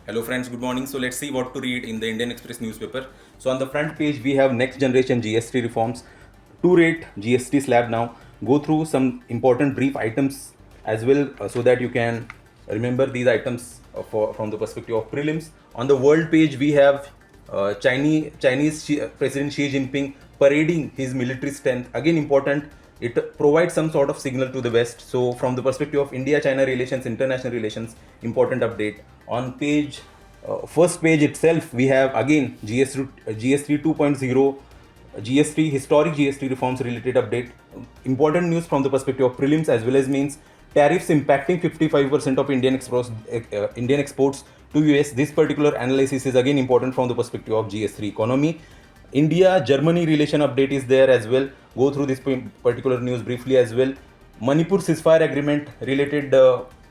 Hello friends, good morning. So let's see what to read in the Indian Express newspaper. So on the front page we have next generation GST reforms, to rate GST slab now. Go through some important brief items as well so that you can remember these items from the perspective of prelims. On the world page we have Chinese President Xi Jinping parading his military strength. Again important, it provides some sort of signal to the West. So from the perspective of India-China relations, international relations, important update. On page first page itself, we have again GST 2.0, GST historic GST reforms related update. Important news from the perspective of prelims as well as mains. Tariffs impacting 55% of Indian exports to US. This particular analysis is again important from the perspective of GS3 economy. India-Germany relation update is there as well. Go through this particular news briefly as well. Manipur ceasefire agreement related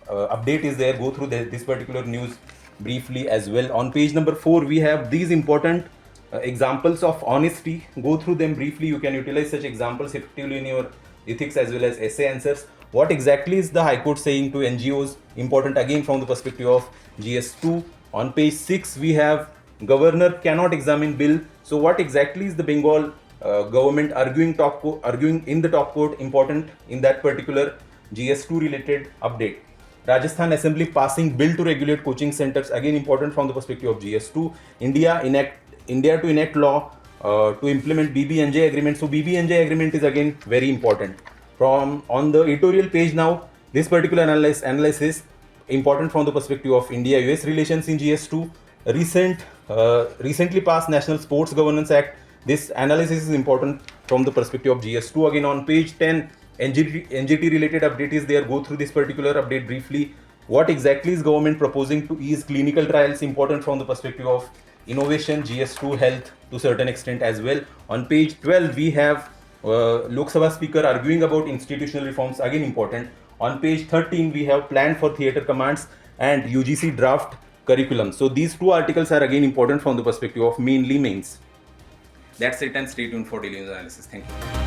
update is there. Go through this particular news briefly as well. On page number 4, we have these important examples of honesty. Go through them briefly. You can utilize such examples effectively in your ethics as well as essay answers. What exactly is the High Court saying to NGOs? Important again from the perspective of GS2. On page 6, we have Governor cannot examine bill. So what exactly is the Bengal government arguing in the top court? Important in that particular GS2 related update. Rajasthan Assembly passing bill to regulate coaching centers. Again important from the perspective of GS2. India to enact law to implement BBNJ agreement. So BBNJ agreement is again very important. From on the editorial page now, this particular analysis important from the perspective of India-US relations in GS2. Recently passed National Sports Governance Act. This analysis is important from the perspective of GS2. Again on page 10, NGT related update is there. Go through this particular update briefly. What exactly is government proposing to ease clinical trials? Important from the perspective of innovation, GS2 health to certain extent as well. On page 12, we have Lok Sabha Speaker arguing about institutional reforms. Again important. On page 13, we have plan for theatre commands and UGC draft curriculum. So these two articles are again important from the perspective of mainly mains. That's it, and stay tuned for daily news analysis. Thank you.